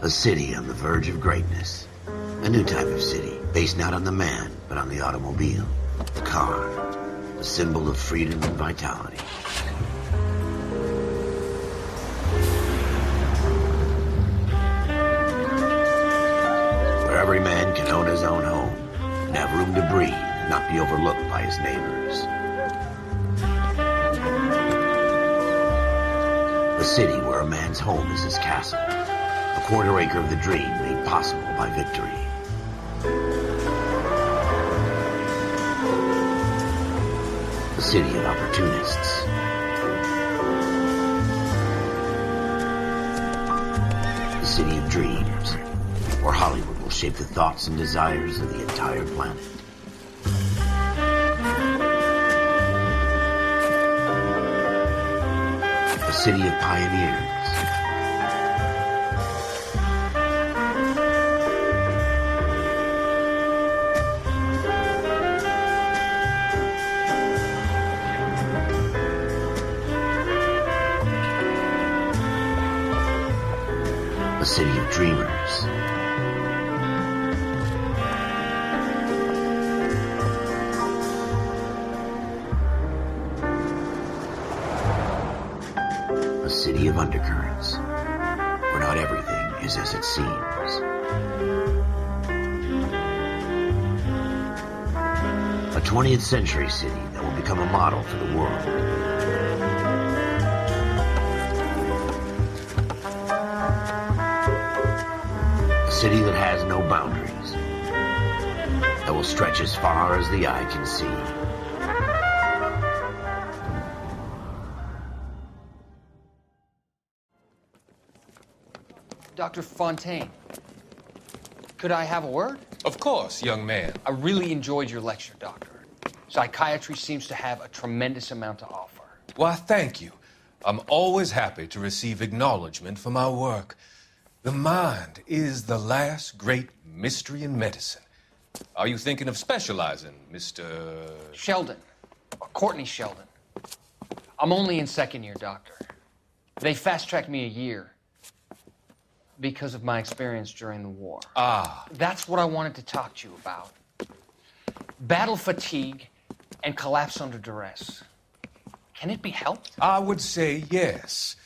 A city on the verge of greatness. A new type of city, based not on the man, but on the automobile. The car. A symbol of freedom and vitality. Where every man can own his own home, and have room to breathe, and not be overlooked by his neighbors. A city where a man's home is his castle. A quarter acre of the dream made possible by victory. A city of opportunists. A city of dreams, where Hollywood will shape the thoughts and desires of the entire planet. A city of pioneers. A city of dreamers. A city of undercurrents, where not everything is as it seems. A 20th century city that will become a model for the world. A city that has no boundaries, that will stretch as far as the eye can see. Dr. Fontaine, could I have a word? Of course, young man. I really enjoyed your lecture, Doctor. Psychiatry seems to have a tremendous amount to offer. Why, thank you. I'm always happy to receive acknowledgement for my work. The mind is the last great mystery in medicine. Are you thinking of specializing, Mr. Sheldon, or Courtney Sheldon. I'm only in second year, Doctor. They fast-tracked me a year because of my experience during the war. Ah. That's what I wanted to talk to you about. Battle fatigue and collapse under duress. Can it be helped? I would say yes,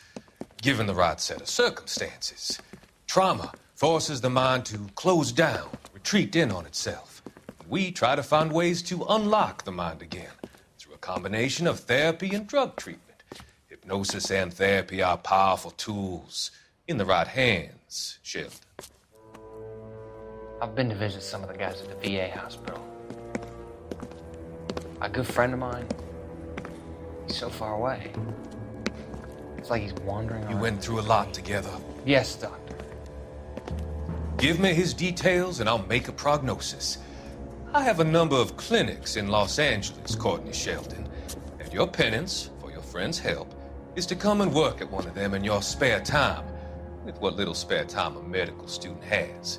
given the right set of circumstances. Trauma forces the mind to close down, retreat in on itself. We try to find ways to unlock the mind again through a combination of therapy and drug treatment. Hypnosis and therapy are powerful tools in the right hands, Sheldon. I've been to visit some of the guys at the VA hospital. A good friend of mine, he's so far away. It's like he's wandering around. You went through a lot together. Yes, Doctor. Give me his details and I'll make a prognosis. I have a number of clinics in Los Angeles, Courtney Sheldon, and your penance, for your friend's help, is to come and work at one of them in your spare time, with what little spare time a medical student has.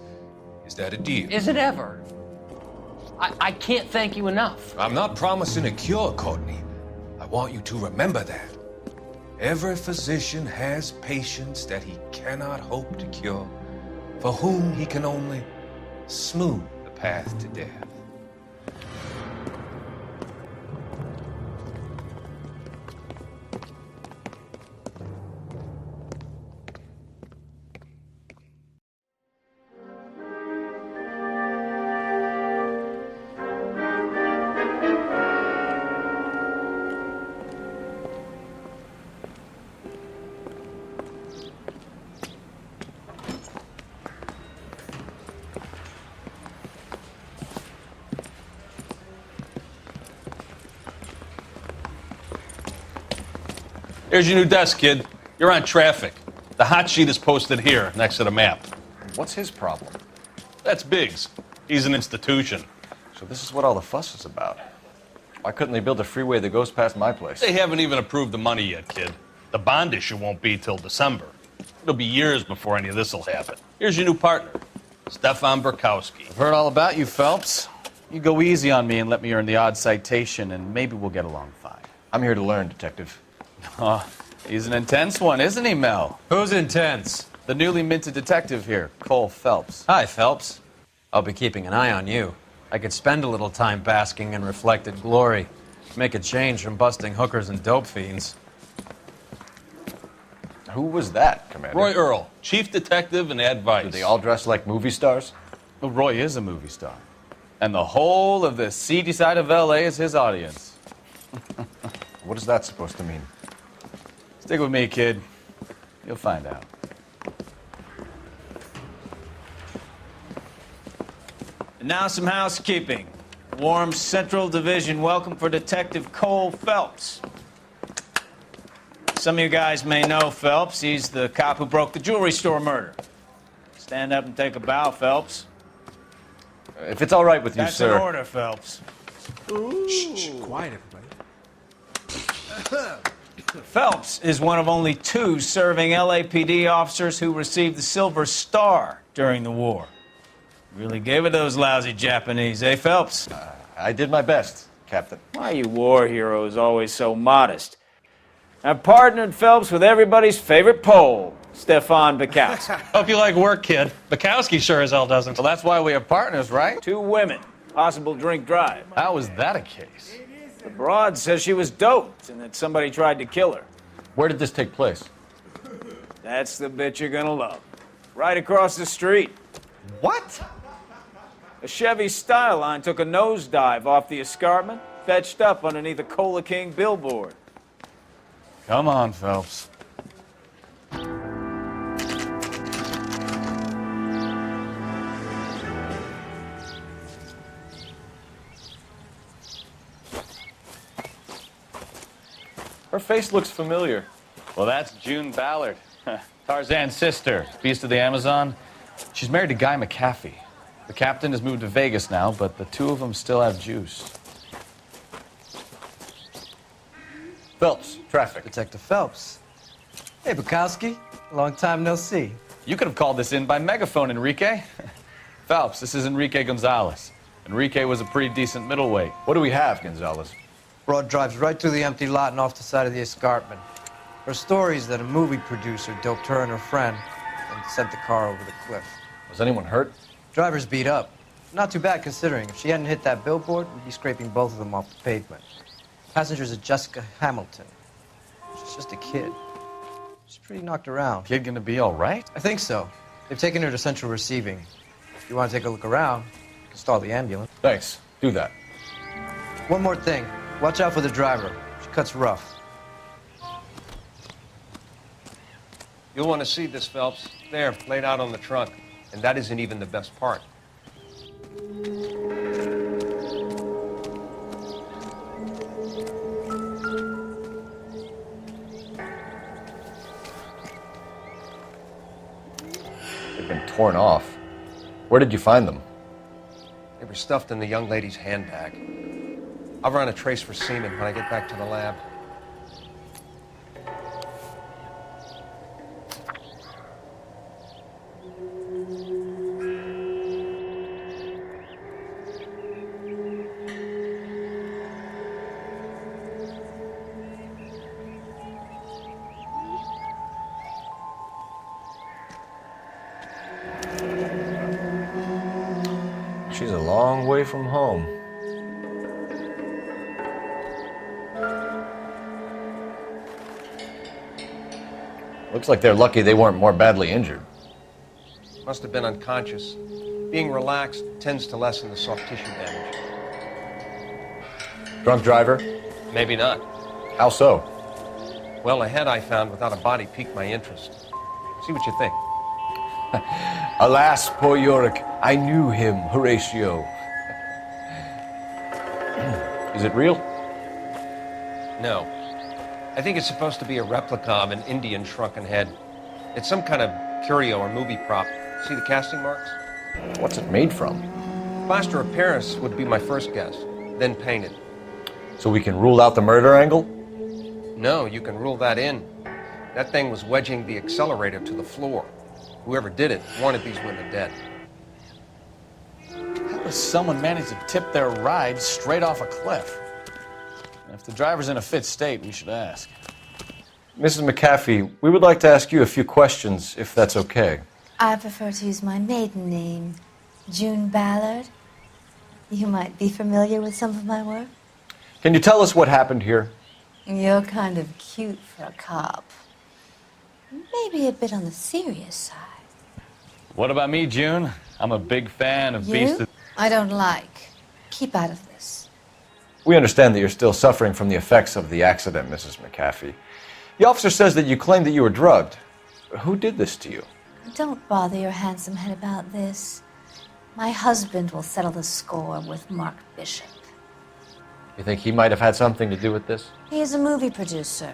Is that a deal? Is it ever? I can't thank you enough. I'm not promising a cure, Courtney. I want you to remember that. Every physician has patients that he cannot hope to cure, for whom he can only smooth the path to death. Here's your new desk, kid. You're on traffic. The hot sheet is posted here, next to the map. What's his problem? That's Biggs. He's an institution. So this is what all the fuss is about. Why couldn't they build a freeway that goes past my place? They haven't even approved the money yet, kid. The bond issue won't be till December. It'll be years before any of this will happen. Here's your new partner, Stefan Burkowski. I've heard all about you, Phelps. You go easy on me and let me earn the odd citation, and maybe we'll get along fine. I'm here to learn, Detective. Oh, he's an intense one, isn't he, Mel? Who's intense? The newly minted detective here, Cole Phelps. Hi, Phelps. I'll be keeping an eye on you. I could spend a little time basking in reflected glory. Make a change from busting hookers and dope fiends. Who was that, Commander? Roy Earl, chief detective and advice. Do they all dress like movie stars? Well, Roy is a movie star. And the whole of the seedy side of L.A. is his audience. What is that supposed to mean? Stick with me, kid. You'll find out. And now some housekeeping. Warm Central Division welcome for Detective Cole Phelps. Some of you guys may know Phelps. He's the cop who broke the jewelry store murder. Stand up and take a bow, Phelps. If it's all right with you, That's sir. an order, Phelps. Shh, quiet, everybody. Phelps is one of only 2 serving LAPD officers who received the Silver Star during the war. Really gave it those lousy Japanese, eh, Phelps? I did my best, Captain. Why are you war heroes always so modest? I've partnered Phelps with everybody's favorite Pole, Stefan Bukowski. Hope you like work, kid. Bukowski sure as hell doesn't. Well, that's why we are partners, right? 2 women, possible drink drive. How is that a case? The broad says she was doped and that somebody tried to kill her. Where did this take place? That's the bit you're gonna love. Right across the street. What? A Chevy Styline took a nosedive off the escarpment, fetched up underneath a Cola King billboard. Come on, Phelps. Her face looks familiar. Well, that's June Ballard, Tarzan's sister, beast of the Amazon. She's married to Guy McAfee. The captain has moved to Vegas now, but the 2 of them still have juice. Phelps, traffic. Detective Phelps. Hey, Bukowski. Long time no see. You could have called this in by megaphone, Enrique. Phelps, this is Enrique Gonzalez. Enrique was a pretty decent middleweight. What do we have, Gonzalez? Broad drives right through the empty lot and off the side of the escarpment. Her story is that a movie producer doped her and her friend and sent the car over the cliff. Was anyone hurt? Driver's beat up. Not too bad considering. If she hadn't hit that billboard, we'd be scraping both of them off the pavement. Passenger's a Jessica Hamilton. She's just a kid. She's pretty knocked around. Kid gonna be all right? I think so. They've taken her to central receiving. If you want to take a look around, you can stall the ambulance. Thanks. Do that. One more thing. Watch out for the driver. She cuts rough. You'll want to see this, Phelps. There, laid out on the trunk. And that isn't even the best part. They've been torn off. Where did you find them? They were stuffed in the young lady's handbag. I'll run a trace for semen when I get back to the lab. She's a long way from home. Looks like they're lucky they weren't more badly injured. Must have been unconscious. Being relaxed tends to lessen the soft tissue damage. Drunk driver? Maybe not. How so? Well, a head I found without a body piqued my interest. See what you think. Alas, poor Yorick, I knew him, Horatio. Is it real? No. I think it's supposed to be a replica of an Indian shrunken head. It's some kind of curio or movie prop. See the casting marks? What's it made from? Plaster of Paris would be my first guess, then painted. So we can rule out the murder angle? No, you can rule that in. That thing was wedging the accelerator to the floor. Whoever did it wanted these women dead. How does someone manage to tip their ride straight off a cliff? And if the driver's in a fit state, we should ask. Mrs. McAfee, we would like to ask you a few questions, if that's okay. I prefer to use my maiden name, June Ballard. You might be familiar with some of my work. Can you tell us what happened here? You're kind of cute for a cop. Maybe a bit on the serious side. What about me, June? I'm a big fan of Beast You? of... I don't like. Keep out of this. We understand that you're still suffering from the effects of the accident, Mrs. McAfee. The officer says that you claimed that you were drugged. Who did this to you? Don't bother your handsome head about this. My husband will settle the score with Mark Bishop. You think he might have had something to do with this? He is a movie producer.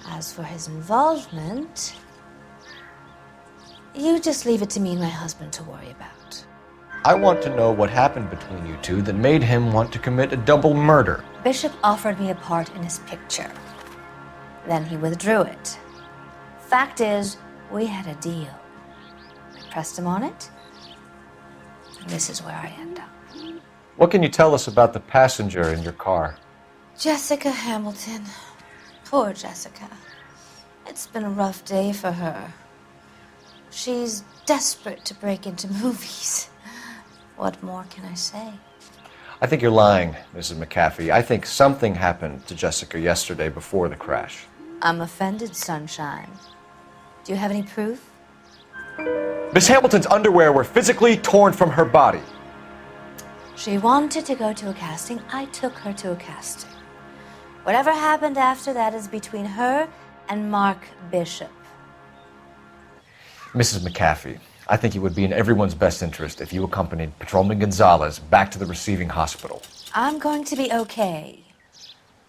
As for his involvement, you just leave it to me and my husband to worry about. I want to know what happened between you two that made him want to commit a double murder. Bishop offered me a part in his picture. Then he withdrew it. Fact is, we had a deal. I pressed him on it, and this is where I end up. What can you tell us about the passenger in your car? Jessica Hamilton. Poor Jessica. It's been a rough day for her. She's desperate to break into movies. What more can I say? I think you're lying, Mrs. McAfee. I think something happened to Jessica yesterday before the crash. I'm offended, Sunshine. Do you have any proof? Miss Hamilton's underwear were physically torn from her body. She wanted to go to a casting. I took her to a casting. Whatever happened after that is between her and Mark Bishop. Mrs. McAfee, I think it would be in everyone's best interest if you accompanied Patrolman Gonzalez back to the receiving hospital. I'm going to be okay.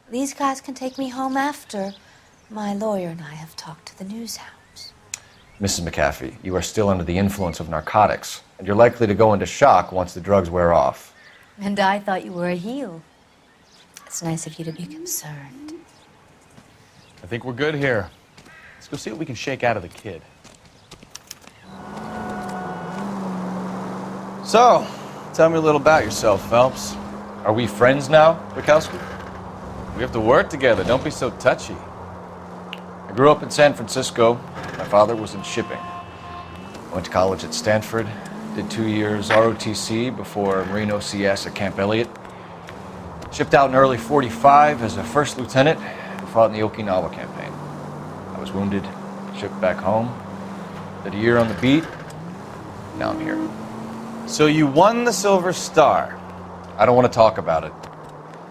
These guys can take me home after. My lawyer and I have talked to the news hounds. Mrs. McAfee, you are still under the influence of narcotics, and you're likely to go into shock once the drugs wear off. And I thought you were a heel. It's nice of you to be concerned. I think we're good here. Let's go see what we can shake out of the kid. So, tell me a little about yourself, Phelps. Are we friends now, Bukowski? We have to work together. Don't be so touchy. I grew up in San Francisco. My father was in shipping. I went to college at Stanford, did 2 years ROTC before Marine OCS at Camp Elliott. Shipped out in early '45 as a first lieutenant and fought in the Okinawa campaign. I was wounded, shipped back home, did a year on the beat. Now I'm here. So you won the Silver Star. I don't want to talk about it.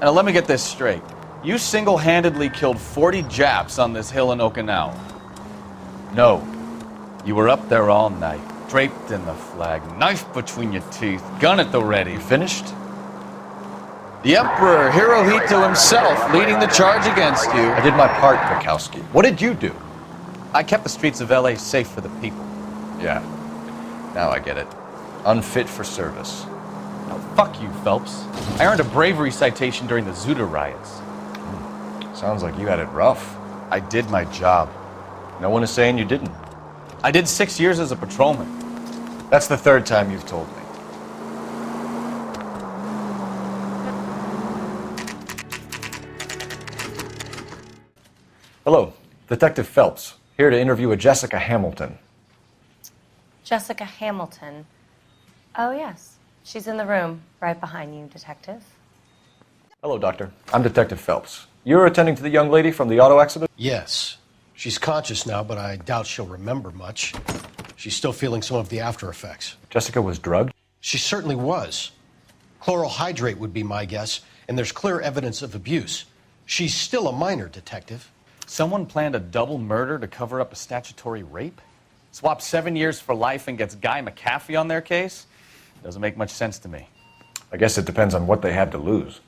Now let me get this straight. You single-handedly killed 40 Japs on this hill in Okinawa. No. You were up there all night, draped in the flag, knife between your teeth, gun at the ready. You finished? The Emperor Hirohito himself leading the charge against you. I did my part, Bukowski. What did you do? I kept the streets of LA safe for the people. Yeah. Now I get it. Unfit for service. Now, fuck you, Phelps. I earned a bravery citation during the Zuda riots. Sounds like you had it rough. I did my job. No one is saying you didn't. I did 6 years as a patrolman. That's the third time you've told me. Hello, Detective Phelps, here to interview a Jessica Hamilton. Jessica Hamilton. Oh, yes. She's in the room, right behind you, Detective. Hello, Doctor. I'm Detective Phelps. You're attending to the young lady from the auto accident? Yes. She's conscious now, but I doubt she'll remember much. She's still feeling some of the after effects. Jessica was drugged? She certainly was. Chloral hydrate would be my guess, and there's clear evidence of abuse. She's still a minor, Detective. Someone planned a double murder to cover up a statutory rape? Swap 7 years for life and gets Guy McAfee on their case? Doesn't make much sense to me. I guess it depends on what they have to lose.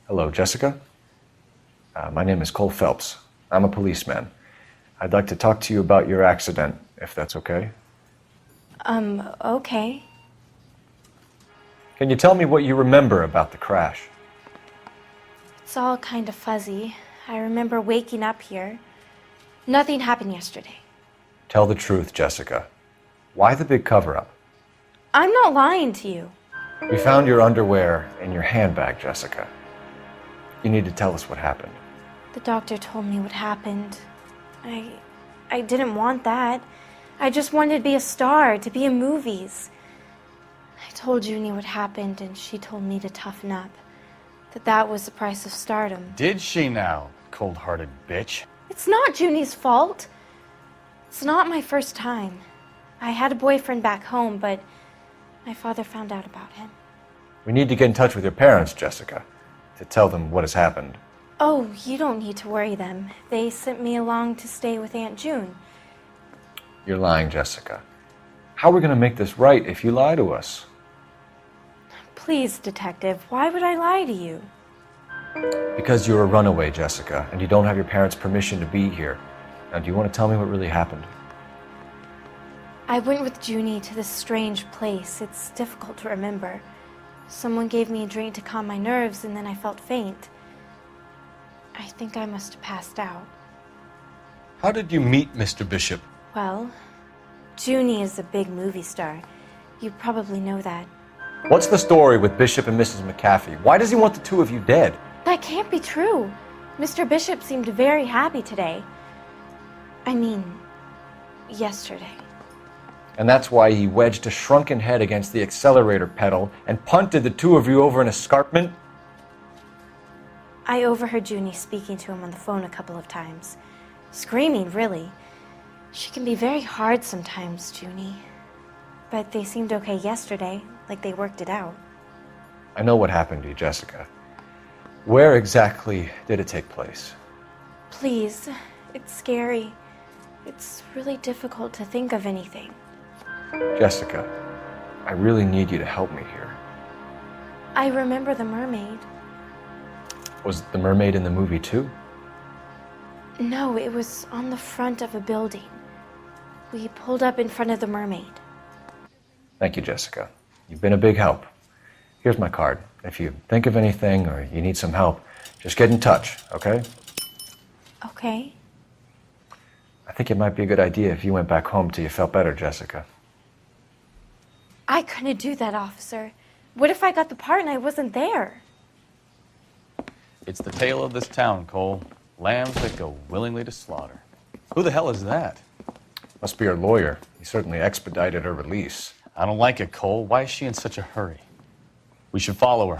Hello, Jessica. My name is Cole Phelps. I'm a policeman. I'd like to talk to you about your accident, if that's okay. Okay. Can you tell me what you remember about the crash? It's all kind of fuzzy. I remember waking up here. Nothing happened yesterday. Tell the truth, Jessica. Why the big cover-up? I'm not lying to you. We found your underwear in your handbag, Jessica. You need to tell us what happened. The doctor told me what happened. I didn't want that. I just wanted to be a star, to be in movies. I told Junie what happened, and she told me to toughen up. That was the price of stardom. Did she now, cold-hearted bitch? It's not Junie's fault. It's not my first time. I had a boyfriend back home, but my father found out about him. We need to get in touch with your parents, Jessica, to tell them what has happened. Oh, you don't need to worry them. They sent me along to stay with Aunt June. You're lying, Jessica. How are we going to make this right if you lie to us? Please, Detective, why would I lie to you? Because you're a runaway, Jessica, and you don't have your parents' permission to be here. Now, do you want to tell me what really happened? I went with Junie to this strange place. It's difficult to remember. Someone gave me a drink to calm my nerves, and then I felt faint. I think I must have passed out. How did you meet Mr. Bishop? Well, Junie is a big movie star. You probably know that. What's the story with Bishop and Mrs. McAfee? Why does he want the two of you dead? That can't be true. Mr. Bishop seemed very happy today. I mean, yesterday. And that's why he wedged a shrunken head against the accelerator pedal and punted the two of you over an escarpment? I overheard Junie speaking to him on the phone a couple of times. Screaming, really. She can be very hard sometimes, Junie. But they seemed okay yesterday, like they worked it out. I know what happened to you, Jessica. Where exactly did it take place? Please, it's scary. It's really difficult to think of anything. Jessica, I really need you to help me here. I remember the mermaid. Was the mermaid in the movie too? No, it was on the front of a building. We pulled up in front of the mermaid. Thank you, Jessica. You've been a big help. Here's my card. If you think of anything or you need some help, just get in touch, okay? Okay. I think it might be a good idea if you went back home till you felt better, Jessica. I couldn't do that, officer. What if I got the part and I wasn't there? It's the tale of this town, Cole. Lambs that go willingly to slaughter. Who the hell is that? Must be her lawyer. He certainly expedited her release. I don't like it, Cole. Why is she in such a hurry? We should follow her.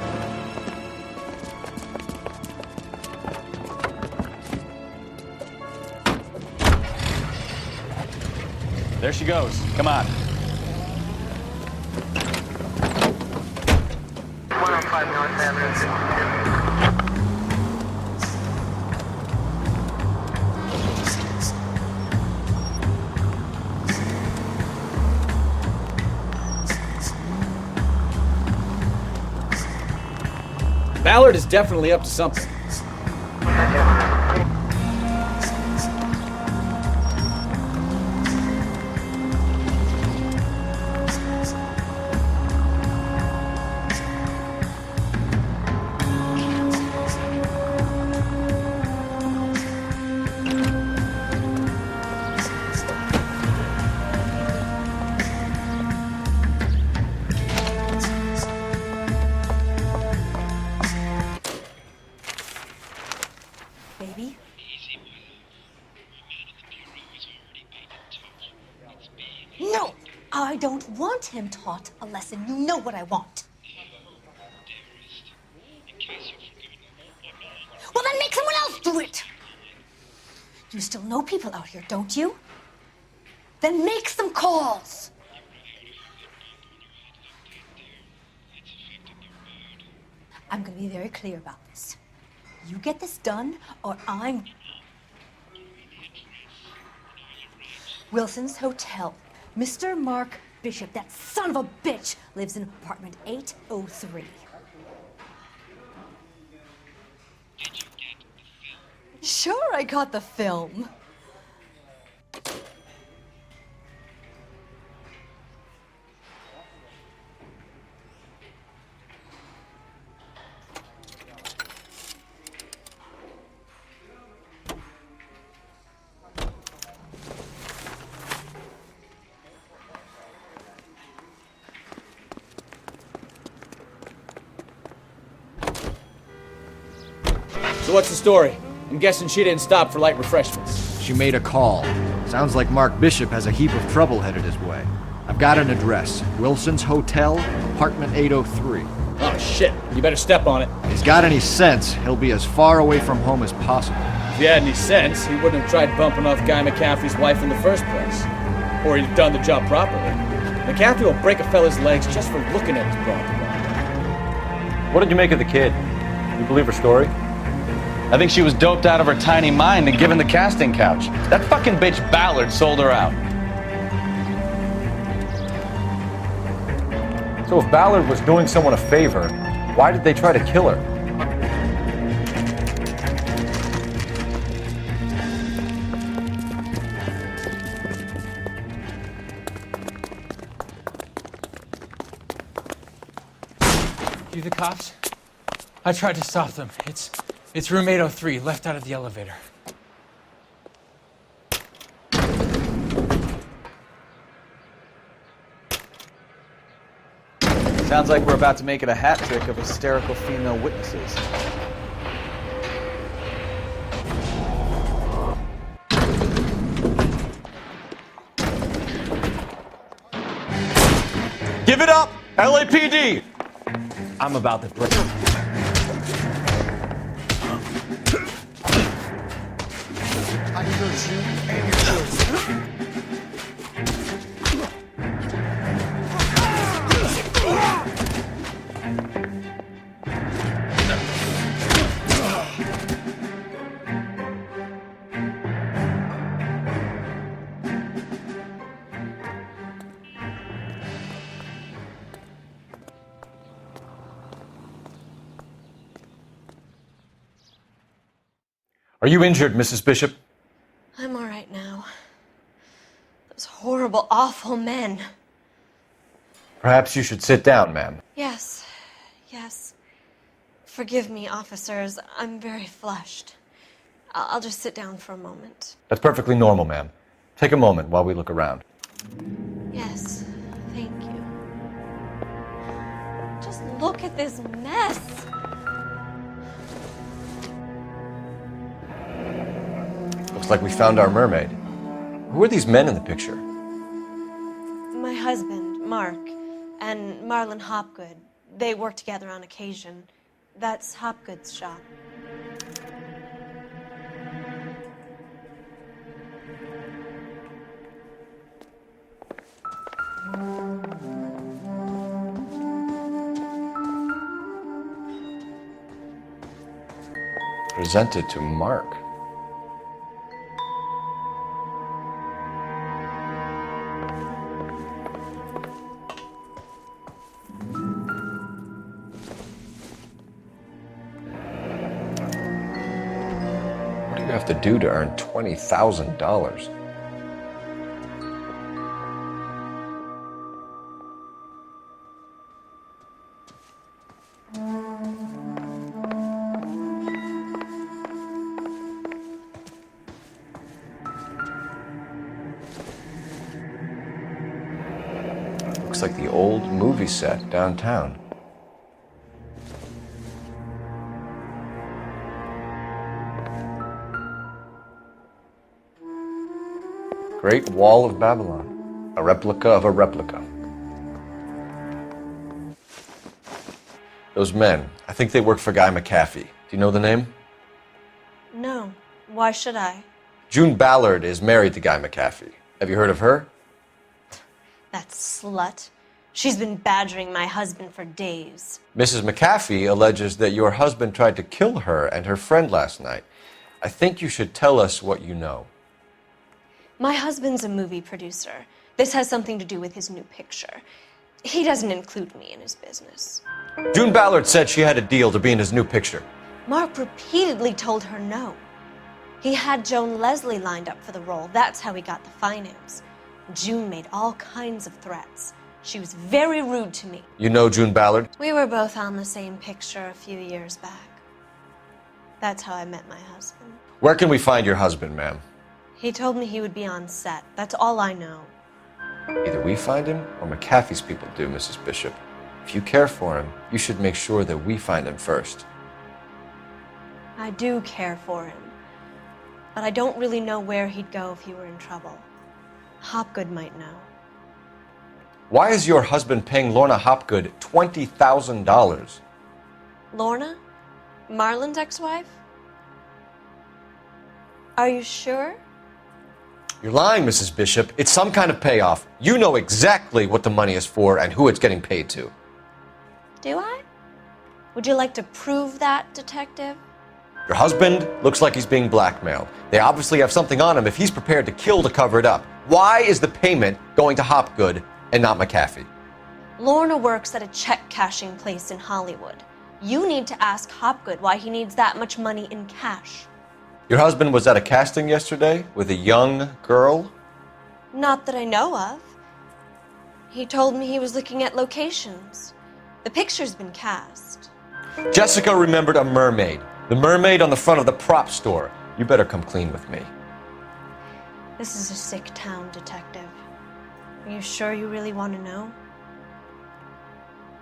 There she goes. Come on. 105 North Avenue. Ballard is definitely up to something. Baby? No! I don't want him taught a lesson. You know what I want. Well, then make someone else do it! You still know people out here, don't you? Then make some calls! I'm gonna be very clear about this. You get this done, or I'm... Wilson's Hotel. Mr. Mark Bishop, that son of a bitch, lives in apartment 803. Sure, I got the film. So what's the story? I'm guessing she didn't stop for light refreshments. She made a call. Sounds like Mark Bishop has a heap of trouble headed his way. I've got an address. Wilson's Hotel, apartment 803. Oh, shit. You better step on it. If he's got any sense, he'll be as far away from home as possible. If he had any sense, he wouldn't have tried bumping off Guy McCaffrey's wife in the first place. Or he'd have done the job properly. McCaffrey will break a fella's legs just for looking at his property. What did you make of the kid? You believe her story? I think she was doped out of her tiny mind and given the casting couch. That fucking bitch Ballard sold her out. So if Ballard was doing someone a favor, why did they try to kill her? You the cops? I tried to stop them. It's room 803, left out of the elevator. Sounds like we're about to make it a hat trick of hysterical female witnesses. Give it up, LAPD! I'm about to break. Are you injured, Mrs. Bishop? I'm all right now. Those horrible, awful men. Perhaps you should sit down, ma'am. Yes, yes. Forgive me, officers. I'm very flushed. I'll just sit down for a moment. That's perfectly normal, ma'am. Take a moment while we look around. Yes, thank you. Just look at this mess. Looks like we found our mermaid. Who are these men in the picture? My husband, Mark, and Marlon Hopgood. They work together on occasion. That's Hopgood's shop. Presented to Mark. What do you have to do to earn $20,000? Looks like the old movie set downtown. Great Wall of Babylon, a replica of a replica. Those men, I think they work for Guy McCaffrey. Do you know the name? No. Why should I? June Ballard is married to Guy McCaffrey. Have you heard of her? That slut. She's been badgering my husband for days. Mrs. McCaffrey alleges that your husband tried to kill her and her friend last night. I think you should tell us what you know. My husband's a movie producer. This has something to do with his new picture. He doesn't include me in his business. June Ballard said she had a deal to be in his new picture. Mark repeatedly told her no. He had Joan Leslie lined up for the role. That's how he got the finance. June made all kinds of threats. She was very rude to me. You know June Ballard? We were both on the same picture a few years back. That's how I met my husband. Where can we find your husband, ma'am? He told me he would be on set. That's all I know. Either we find him or McCaffrey's people do, Mrs. Bishop. If you care for him, you should make sure that we find him first. I do care for him, but I don't really know where he'd go if he were in trouble. Hopgood might know. Why is your husband paying Lorna Hopgood $20,000? Lorna? Marlon's ex-wife? Are you sure? You're lying, Mrs. Bishop. It's some kind of payoff. You know exactly what the money is for and who it's getting paid to. Do I? Would you like to prove that, Detective? Your husband looks like he's being blackmailed. They obviously have something on him if he's prepared to kill to cover it up. Why is the payment going to Hopgood and not McAfee? Lorna works at a check-cashing place in Hollywood. You need to ask Hopgood why he needs that much money in cash. Your husband was at a casting yesterday with a young girl? Not that I know of. He told me he was looking at locations. The picture's been cast. Jessica remembered a mermaid. The mermaid on the front of the prop store. You better come clean with me. This is a sick town, Detective. Are you sure you really want to know?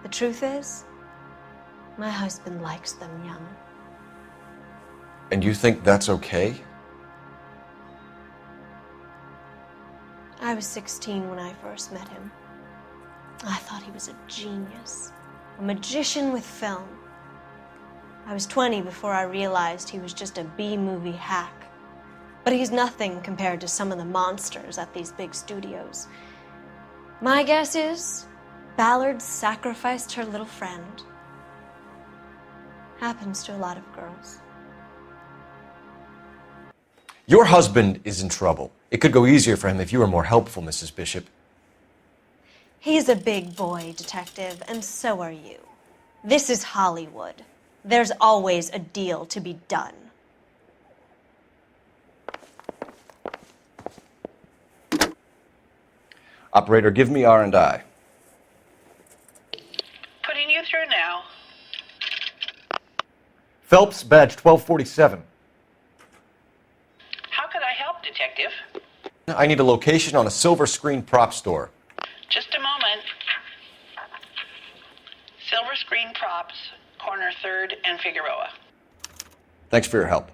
The truth is, my husband likes them young. And you think that's okay? I was 16 when I first met him. I thought he was a genius, a magician with film. I was 20 before I realized he was just a B-movie hack. But he's nothing compared to some of the monsters at these big studios. My guess is Ballard sacrificed her little friend. Happens to a lot of girls. Your husband is in trouble. It could go easier for him if you were more helpful, Mrs. Bishop. He's a big boy, Detective, and so are you. This is Hollywood. There's always a deal to be done. Operator, give me R&I. Putting you through now. Phelps, badge 1247. How could I help, Detective? I need a location on a silver screen prop store. Just a moment. Silver Screen Props, corner 3rd and Figueroa. Thanks for your help.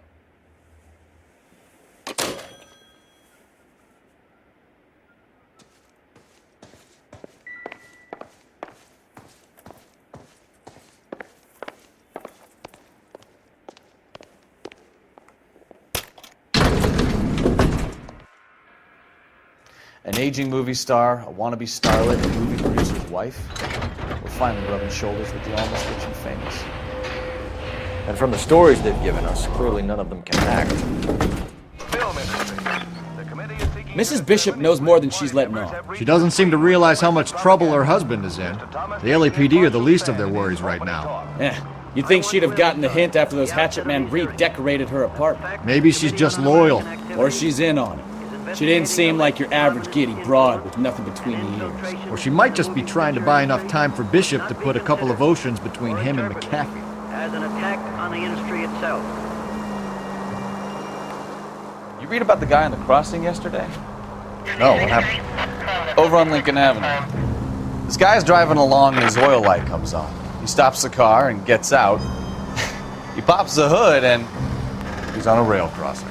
An aging movie star, a wannabe starlet, a movie producer's wife. We're finally rubbing shoulders with the almost rich and famous. And from the stories they've given us, clearly none of them can act. Mrs. Bishop knows more than she's letting on. She doesn't seem to realize how much trouble her husband is in. The LAPD are the least of their worries right now. You'd think she'd have gotten the hint after those hatchet men redecorated her apartment. Maybe she's just loyal. Or she's in on it. She didn't seem like your average giddy broad with nothing between the ears. Or she might just be trying to buy enough time for Bishop to put a couple of oceans between him and McAfee. As an attack on the industry itself. You read about the guy on the crossing yesterday? No, what happened? Over on Lincoln Avenue. This guy's driving along and his oil light comes on. He stops the car and gets out. He pops the hood and he's on a rail crossing.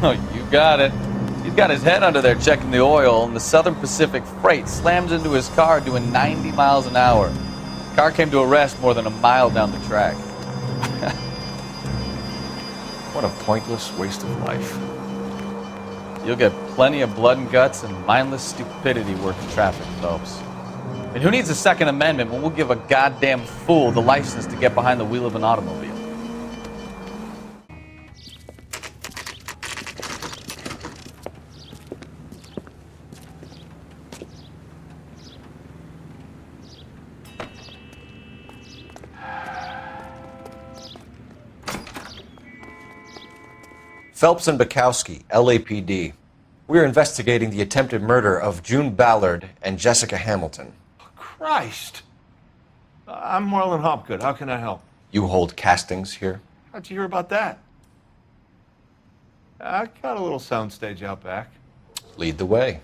Oh, you got it. He's got his head under there checking the oil, and the Southern Pacific Freight slams into his car doing 90 miles an hour. The car came to a rest more than a mile down the track. What a pointless waste of life. You'll get plenty of blood and guts and mindless stupidity working traffic, Phelps. And who needs a Second Amendment when we'll give a goddamn fool the license to get behind the wheel of an automobile? Phelps and Bukowski, LAPD. We're investigating the attempted murder of June Ballard and Jessica Hamilton. Christ! I'm Marlon Hopgood. How can I help? You hold castings here? How'd you hear about that? I got a little soundstage out back. Lead the way.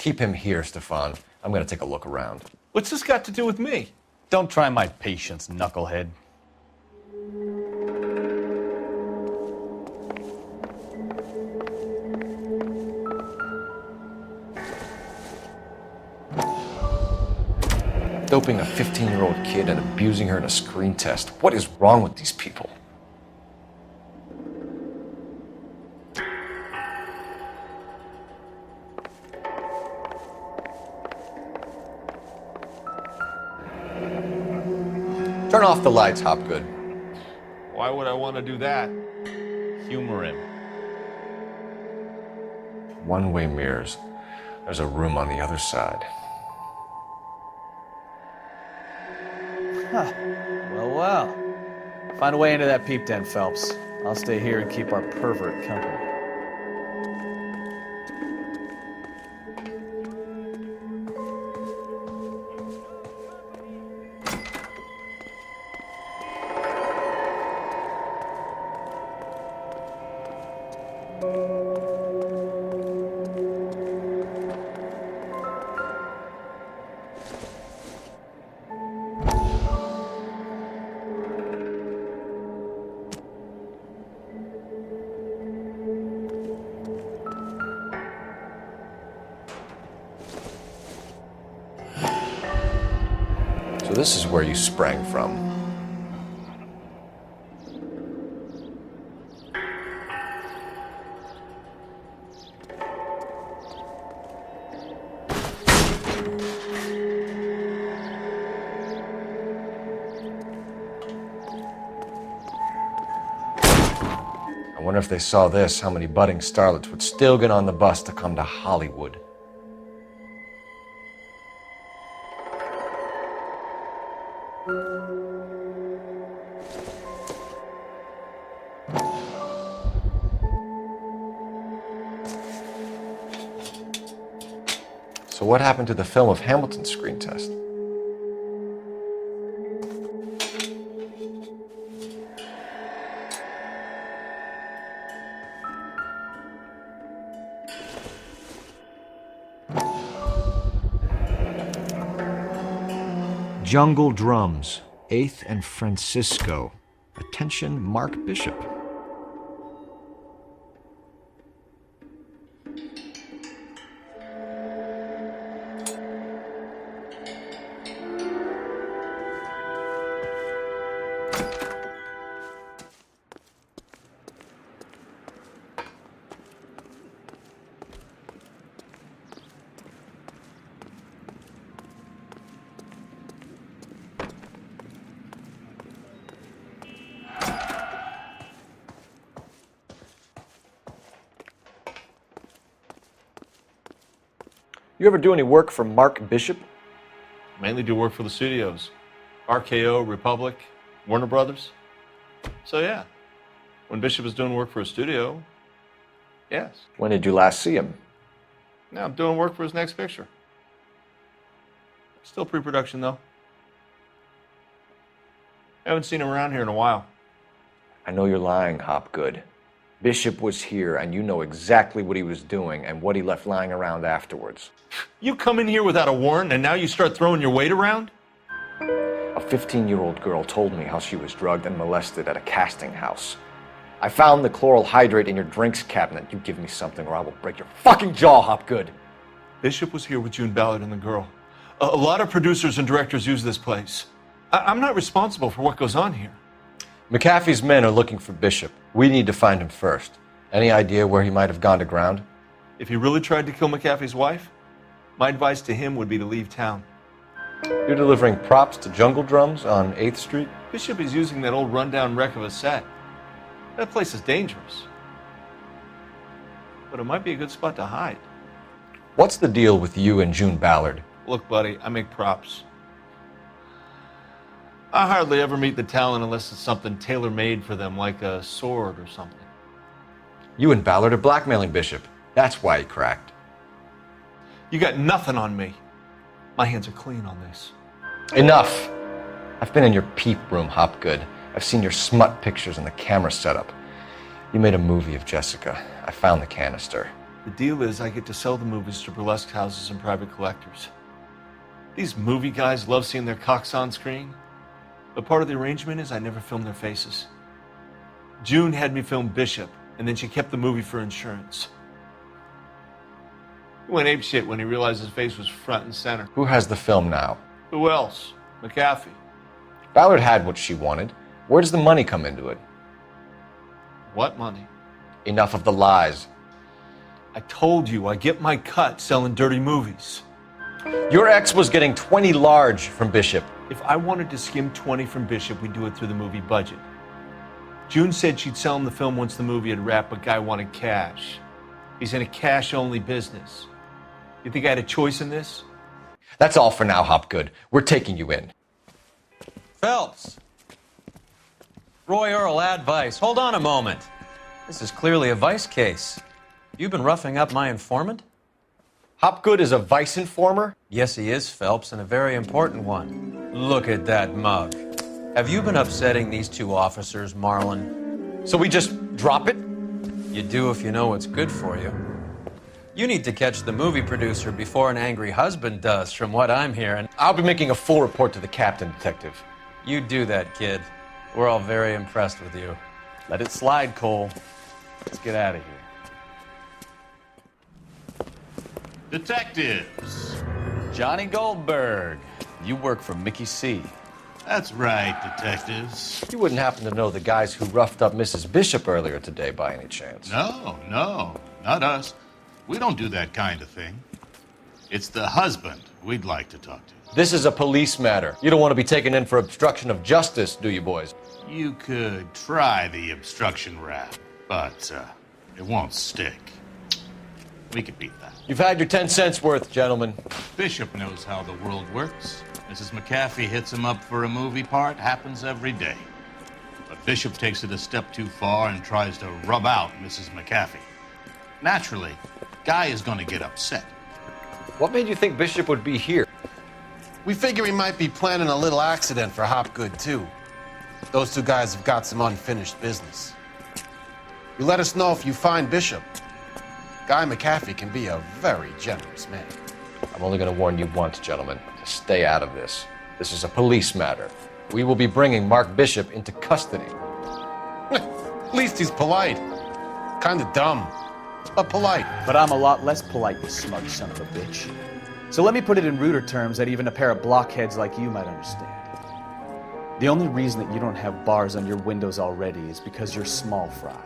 Keep him here, Stefan. I'm gonna take a look around. What's this got to do with me? Don't try my patience, knucklehead. Doping a 15-year-old kid and abusing her in a screen test. What is wrong with these people? Turn off the lights, Hopgood. Why would I want to do that? Humor him. One-way mirrors. There's a room on the other side. Huh. Well. Find a way into that peep den, Phelps. I'll stay here and keep our pervert company. So this is where you sprang from. I wonder if they saw this, how many budding starlets would still get on the bus to come to Hollywood. So what happened to the film of Hamilton's screen test? Jungle Drums, 8th and Francisco. Attention, Mark Bishop. You ever do any work for Mark Bishop? Mainly do work for the studios. RKO, Republic, Warner Brothers. So yeah, when Bishop is doing work for a studio, yes. When did you last see him? Now I'm doing work for his next picture. Still pre-production though. Haven't seen him around here in a while. I know you're lying, Hopgood. Bishop was here, and you know exactly what he was doing and what he left lying around afterwards. You come in here without a warrant, and now you start throwing your weight around? A 15-year-old girl told me how she was drugged and molested at a casting house. I found the chloral hydrate in your drinks cabinet. You give me something or I will break your fucking jaw, Hopgood. Bishop was here with June Ballard and the girl. A lot of producers and directors use this place. I'm not responsible for what goes on here. McAfee's men are looking for Bishop. We need to find him first. Any idea where he might have gone to ground? If he really tried to kill McAfee's wife, my advice to him would be to leave town. You're delivering props to Jungle Drums on 8th Street? Bishop is using that old rundown wreck of a set. That place is dangerous. But it might be a good spot to hide. What's the deal with you and June Ballard? Look, buddy, I make props. I hardly ever meet the talent unless it's something tailor-made for them, like a sword or something. You and Ballard are blackmailing Bishop. That's why he cracked. You got nothing on me. My hands are clean on this. Enough! I've been in your peep room, Hopgood. I've seen your smut pictures and the camera setup. You made a movie of Jessica. I found the canister. The deal is I get to sell the movies to burlesque houses and private collectors. These movie guys love seeing their cocks on screen, but part of the arrangement is I never film their faces. June had me film Bishop, and then she kept the movie for insurance. He went apeshit when he realized his face was front and center. Who has the film now? Who else? McAfee. Ballard had what she wanted. Where does the money come into it? What money? Enough of the lies. I told you I get my cut selling dirty movies. Your ex was getting 20 large from Bishop. If I wanted to skim 20 from Bishop, we'd do it through the movie budget. June said she'd sell him the film once the movie had wrapped, but Guy wanted cash. He's in a cash-only business. You think I had a choice in this? That's all for now, Hopgood. We're taking you in. Phelps. Roy Earl, advice. Hold on a moment. This is clearly a vice case. You've been roughing up my informant? Hopgood is a vice informer? Yes, he is, Phelps, and a very important one. Look at that mug. Have you been upsetting these two officers, Marlin? So we just drop it? You do if you know what's good for you. You need to catch the movie producer before an angry husband does, from what I'm hearing. I'll be making a full report to the captain, Detective. You do that, kid. We're all very impressed with you. Let it slide, Cole. Let's get out of here. Detectives. Johnny Goldberg. You work for Mickey C. That's right, detectives. You wouldn't happen to know the guys who roughed up Mrs. Bishop earlier today by any chance? No, not us. We don't do that kind of thing. It's the husband we'd like to talk to. This is a police matter. You don't want to be taken in for obstruction of justice, do you, boys? You could try the obstruction rap, but it won't stick. We could beat that. You've had your 10 cents worth, gentlemen. Bishop knows how the world works. Mrs. McAfee hits him up for a movie part. Happens every day. But Bishop takes it a step too far and tries to rub out Mrs. McAfee. Naturally, Guy is going to get upset. What made you think Bishop would be here? We figure he might be planning a little accident for Hopgood, too. Those two guys have got some unfinished business. You let us know if you find Bishop. Guy McAfee can be a very generous man. I'm only going to warn you once, gentlemen, to stay out of this. This is a police matter. We will be bringing Mark Bishop into custody. At least he's polite. Kind of dumb, but polite. But I'm a lot less polite, you smug son of a bitch. So let me put it in ruder terms that even a pair of blockheads like you might understand. The only reason that you don't have bars on your windows already is because you're small fry.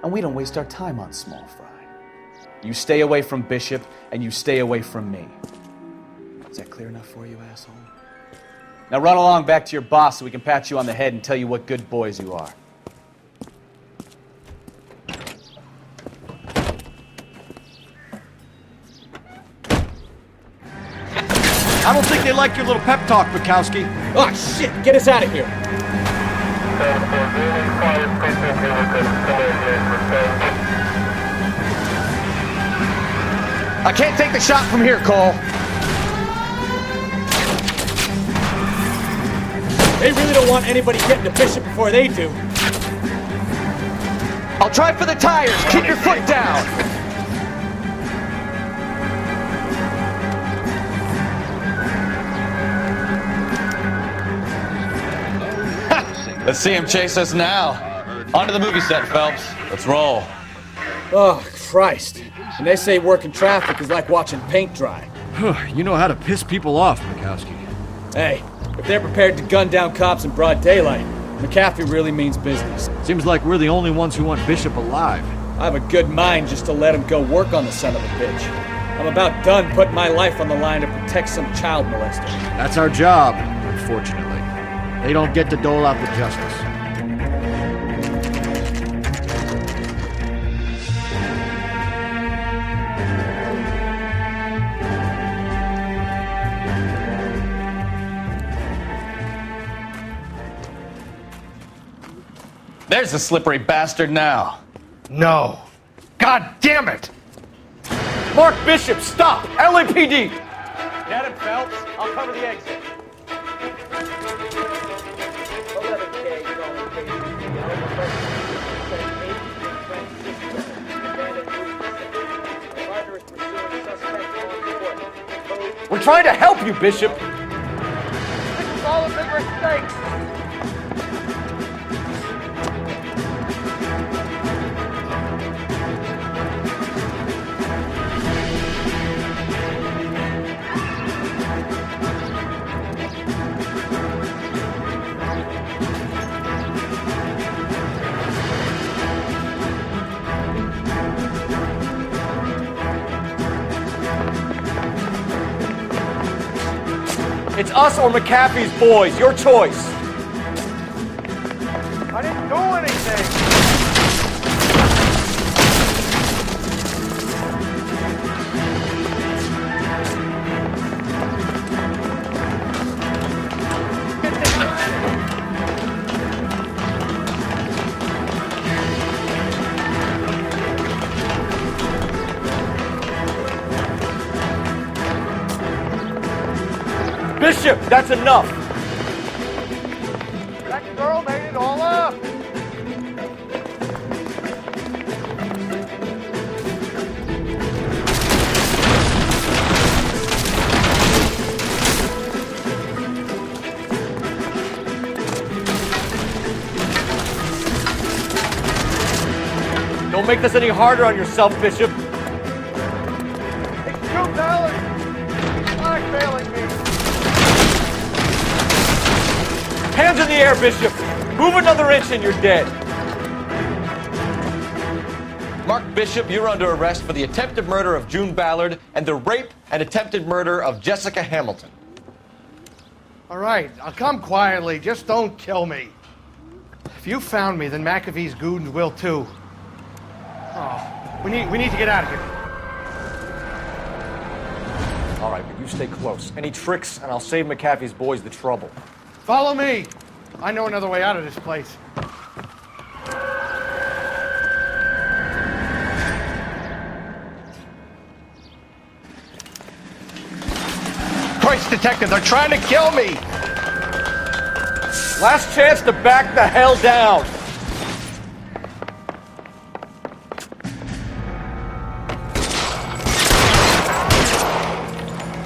And we don't waste our time on small fry. You stay away from Bishop, and you stay away from me. Is that clear enough for you, asshole? Now run along back to your boss so we can pat you on the head and tell you what good boys you are. I don't think they like your little pep talk, Bukowski. Oh, shit! Get us out of here! I can't take the shot from here, Cole. They really don't want anybody getting to Bishop before they do. I'll try for the tires. Keep your foot down. Let's see him chase us now. On to the movie set, Phelps. Let's roll. Oh, Christ. And they say working traffic is like watching paint dry. You know how to piss people off, Bukowski. Hey, if they're prepared to gun down cops in broad daylight, McAfee really means business. Seems like we're the only ones who want Bishop alive. I have a good mind just to let him go work on the son of a bitch. I'm about done putting my life on the line to protect some child molester. That's our job, unfortunately. They don't get to dole out the justice. There's the slippery bastard now. No. God damn it! Mark Bishop, stop! LAPD! Get him, Phelps. I'll cover the exit. trying to help you, Bishop. This is all a big mistake. It's us or McAfee's boys. Your choice. I didn't do anything. Bishop, that's enough. That girl made it all up. Don't make this any harder on yourself, Bishop. It's too valid. Blackmailing me. Hands in the air, Bishop. Move another inch and you're dead. Mark Bishop, you're under arrest for the attempted murder of June Ballard and the rape and attempted murder of Jessica Hamilton. All right, I'll come quietly. Just don't kill me. If you found me, then McAfee's goons will too. Oh, we need to get out of here. All right, but you stay close. Any tricks, and I'll save McAfee's boys the trouble. Follow me. I know another way out of this place. Christ, detective, they're trying to kill me. Last chance to back the hell down.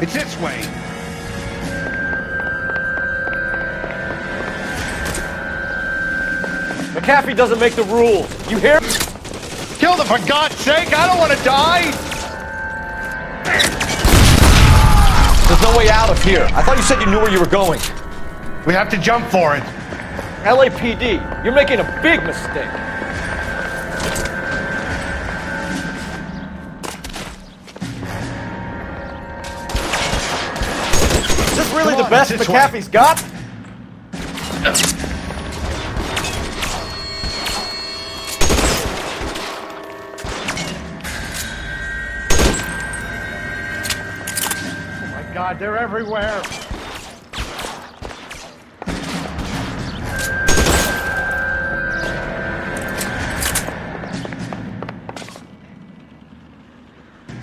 It's this way. McAfee doesn't make the rules. You hear? Kill them, for God's sake! I don't want to die! There's no way out of here. I thought you said you knew where you were going. We have to jump for it. LAPD, you're making a big mistake. Is this really the best McAfee's got? God, they're everywhere.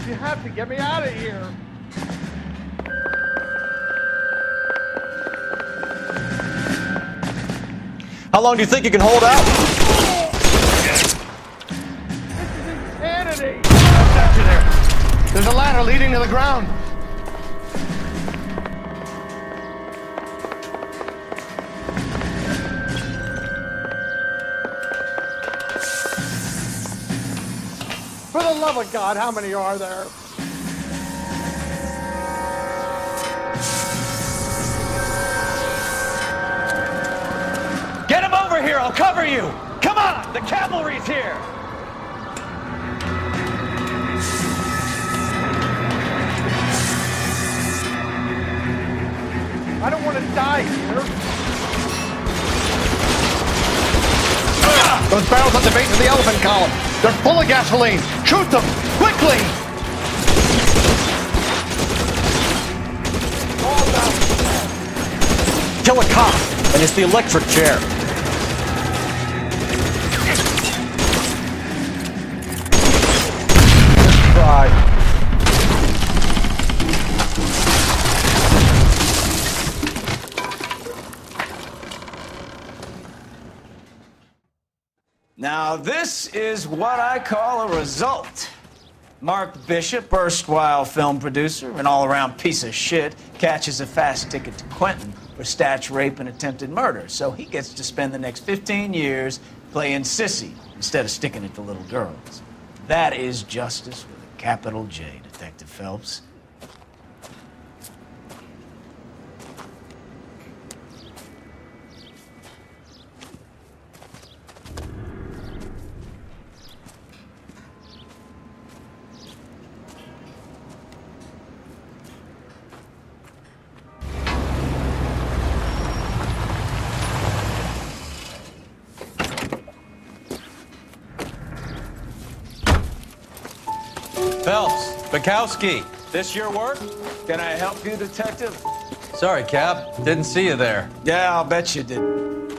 You have to get me out of here. How long do you think you can hold out? This is insanity. What's after there? There's a ladder leading to the ground. For the love of God, how many are there? Get him over here, I'll cover you! Come on, the cavalry's here! I don't want to die here. Those barrels at the base of the elephant column. They're full of gasoline. Shoot them! Quickly! Kill a cop, and it's the electric chair. Try. Now, this is what I call a result. Mark Bishop, erstwhile film producer, an all-around piece of shit, catches a fast ticket to Quentin for statch rape and attempted murder, so he gets to spend the next 15 years playing sissy instead of sticking it to little girls. That is justice with a capital J, Detective Phelps. Phelps, Bukowski, this your work? Can I help you, Detective? Sorry, Cap. Didn't see you there. Yeah, I'll bet you did.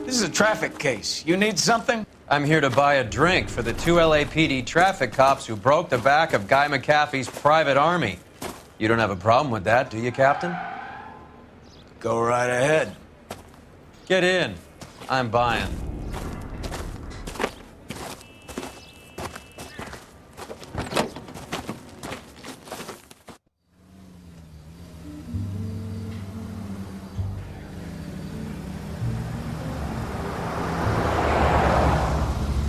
This is a traffic case. You need something? I'm here to buy a drink for the 2 LAPD traffic cops who broke the back of Guy McAfee's private army. You don't have a problem with that, do you, Captain? Go right ahead. Get in. I'm buying.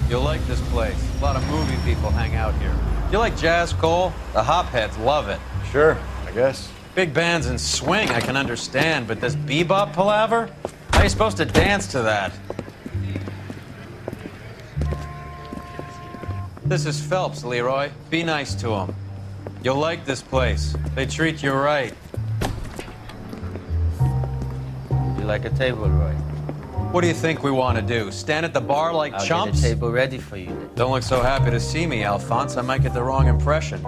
You'll like this place. A lot of movie people hang out here. You like jazz, Cole? The hopheads love it. Sure, I guess. Big bands and swing I can understand, but this bebop palaver? How are you supposed to dance to that? This is Phelps, Leroy. Be nice to him. You'll like this place. They treat you right. You like a table, Roy? What do you think we want to do? Stand at the bar like I'll chumps? get a table ready for you. Don't look so happy to see me, Alphonse. I might get the wrong impression.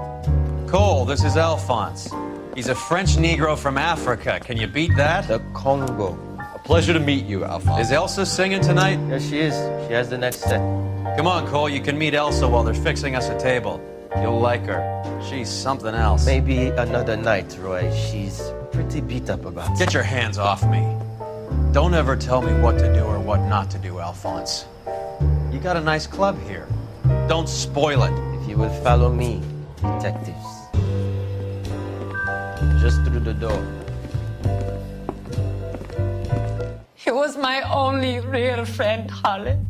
Cole, this is Alphonse. He's a French Negro from Africa. Can you beat that? The Congo. A pleasure to meet you, Alphonse. Is Elsa singing tonight? Yes, she is. She has the next set. Come on, Cole. You can meet Elsa while they're fixing us a table. You'll like her. She's something else. Maybe another night, Roy. She's pretty beat up about it. Get your hands off me. Don't ever tell me what to do or what not to do, Alphonse. You got a nice club here. Don't spoil it. If you will follow me, detectives. Just through the door. He was my only real friend, Harlan.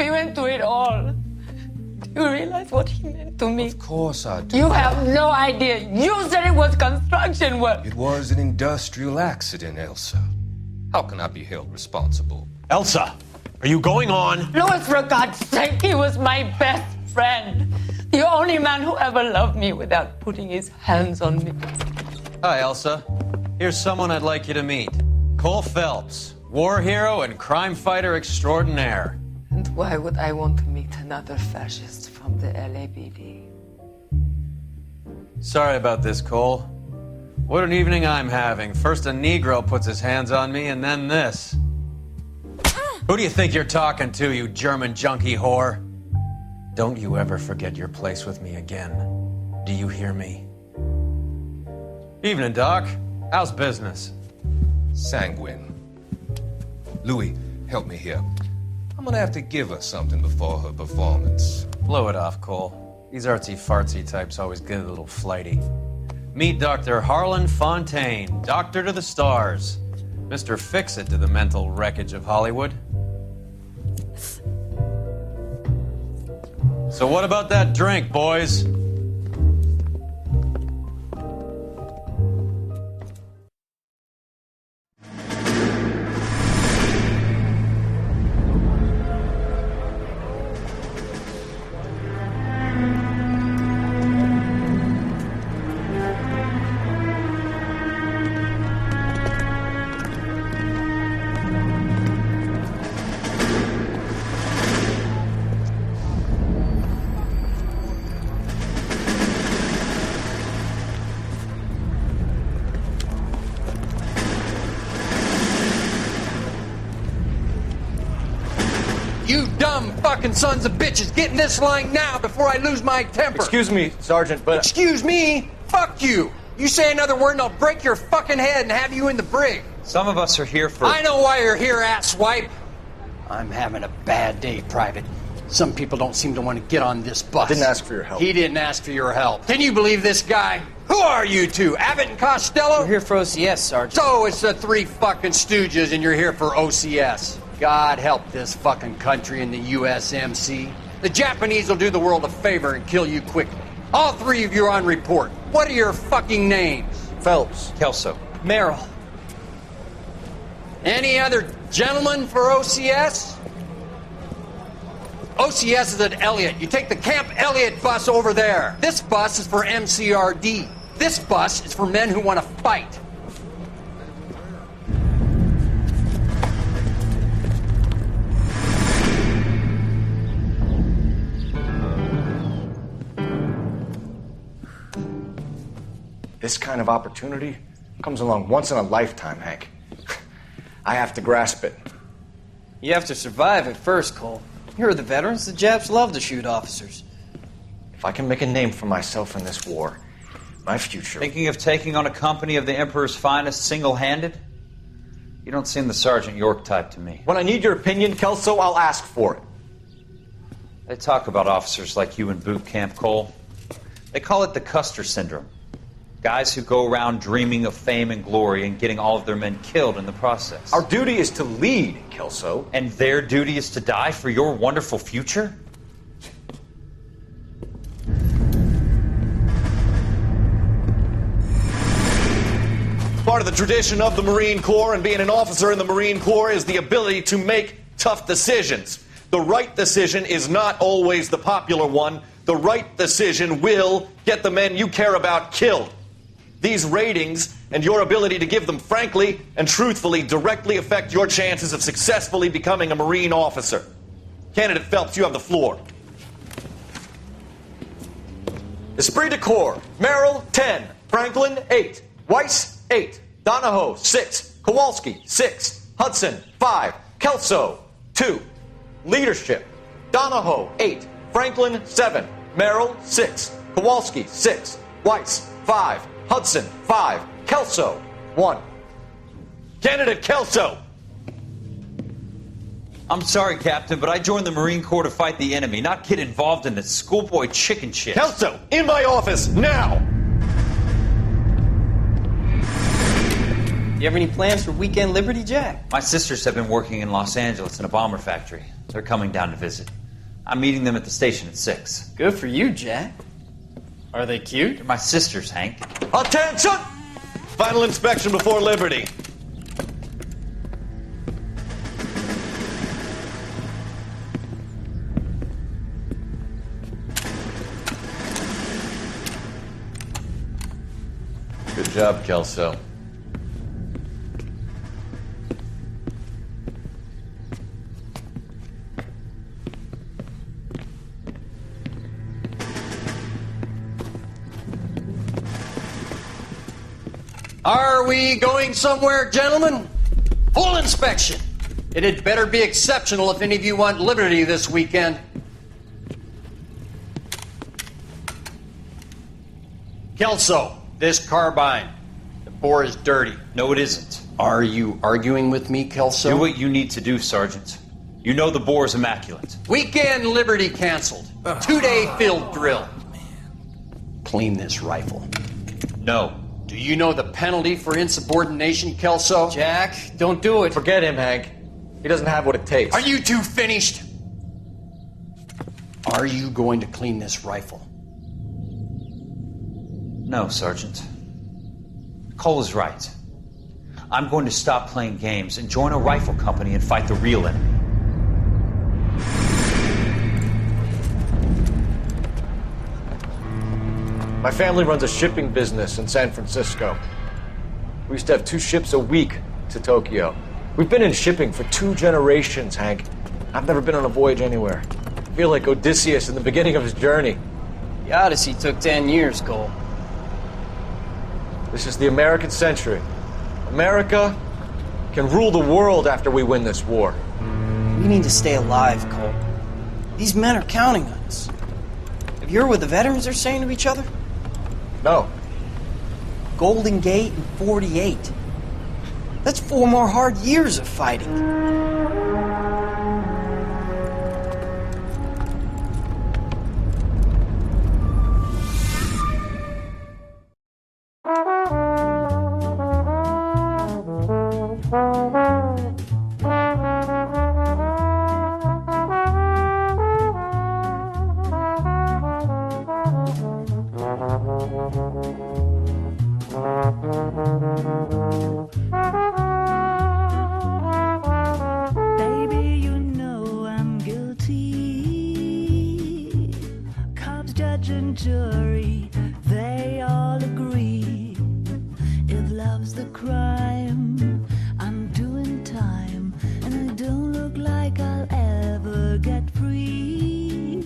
We went through it all. Do you realize what he meant to me? Of course I do. You have no idea. You said it was construction work. It was an industrial accident, Elsa. How can I be held responsible? Elsa, are you going on? Louis, for God's sake, he was my best friend. The only man who ever loved me without putting his hands on me. Hi, Elsa. Here's someone I'd like you to meet. Cole Phelps, war hero and crime fighter extraordinaire. And why would I want to meet another fascist from the LAPD? Sorry about this, Cole. What an evening I'm having. First a Negro puts his hands on me, and then this. Who do you think you're talking to, you German junkie whore? Don't you ever forget your place with me again. Do you hear me? Evening, Doc. How's business? Sanguine. Louis, help me here. I'm gonna have to give her something before her performance. Blow it off, Cole. These artsy-fartsy types always get a little flighty. Meet Dr. Harlan Fontaine, doctor to the stars. Mr. Fix-It to the mental wreckage of Hollywood. So what about that drink, boys? You dumb fucking sons of bitches, get in this line now before I lose my temper. Excuse me, Sergeant, but... Excuse me? Fuck you. You say another word and I'll break your fucking head and have you in the brig. Some of us are here for... I know why you're here, asswipe. I'm having a bad day, Private. Some people don't seem to want to get on this bus. Didn't ask for your help. He didn't ask for your help. Can you believe this guy? Who are you two? Abbott and Costello? We're here for OCS, Sergeant. So it's the three fucking stooges and you're here for OCS. God help this fucking country and the USMC. The Japanese will do the world a favor and kill you quickly. All three of you are on report. What are your fucking names? Phelps. Kelso. Merrill. Any other gentlemen for OCS? OCS is at Elliott. You take the Camp Elliott bus over there. This bus is for MCRD. This bus is for men who want to fight. This kind of opportunity comes along once in a lifetime, Hank. I have to grasp it. You have to survive at first, Cole. Here are the veterans. The Japs love to shoot officers. If I can make a name for myself in this war, my future... Thinking of taking on a company of the Emperor's finest single-handed? You don't seem the Sergeant York type to me. When I need your opinion, Kelso, I'll ask for it. They talk about officers like you in boot camp, Cole. They call it the Custer Syndrome. Guys who go around dreaming of fame and glory and getting all of their men killed in the process. Our duty is to lead, Kelso. And their duty is to die for your wonderful future? Part of the tradition of the Marine Corps and being an officer in the Marine Corps is the ability to make tough decisions. The right decision is not always the popular one. The right decision will get the men you care about killed. These ratings and your ability to give them frankly and truthfully directly affect your chances of successfully becoming a Marine officer. Candidate Phelps, you have the floor. Esprit de Corps, Merrill, 10. Franklin, 8. Weiss, 8. Donahoe, 6. Kowalski, 6. Hudson, 5. Kelso, 2. Leadership, Donahoe, 8. Franklin, 7. Merrill, 6. Kowalski, 6. Weiss, 5. Hudson, 5. Kelso, 1. Candidate Kelso! I'm sorry, Captain, but I joined the Marine Corps to fight the enemy, not get involved in this schoolboy chicken shit. Kelso, in my office, now! You have any plans for Weekend Liberty, Jack? My sisters have been working in Los Angeles in a bomber factory. They're coming down to visit. I'm meeting them at the station at 6. Good for you, Jack. Are they cute? They're my sisters, Hank. Attention! Final inspection before Liberty. Good job, Kelso. Are we going somewhere, gentlemen? Full inspection. It had better be exceptional if any of you want liberty this weekend. Kelso, this carbine. The bore is dirty. No, it isn't. Are you arguing with me, Kelso? Do what you need to do, Sergeant. You know the bore is immaculate. Weekend liberty canceled. 2-day field drill. Clean this rifle. No. Do you know the penalty for insubordination, Kelso? Jack, don't do it. Forget him, Hank. He doesn't have what it takes. Are you two finished? Are you going to clean this rifle? No, Sergeant. Cole is right. I'm going to stop playing games and join a rifle company and fight the real enemy. My family runs a shipping business in San Francisco. We used to have 2 ships a week to Tokyo. We've been in shipping for 2 generations, Hank. I've never been on a voyage anywhere. I feel like Odysseus in the beginning of his journey. The Odyssey took 10 years, Cole. This is the American century. America can rule the world after we win this war. We need to stay alive, Cole. These men are counting on us. Have you heard what the veterans are saying to each other? No. Golden Gate and 48. That's 4 more hard years of fighting. and jury, they all agree. If love's the crime, I'm doing time, and I don't look like I'll ever get free.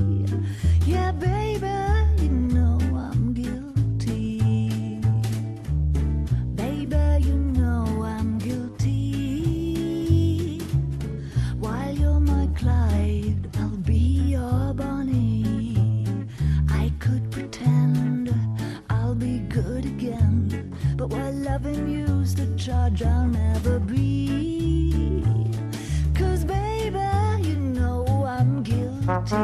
Yeah, baby, you know I'm guilty. Baby, you know I'm guilty. While you're my Clyde, I'll be your Bonnie. I could pretend I'll be good again, but while loving you's the charge I'll never be. 'Cause baby, you know I'm guilty.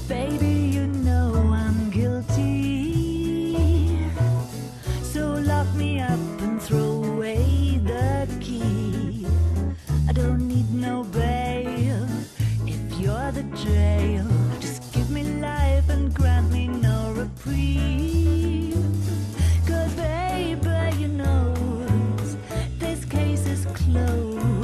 Baby, you know I'm guilty. So lock me up and throw away the key. I don't need no bail if you're the jail. Just give me life and grant me no reprieve. 'Cause baby, you know this case is closed.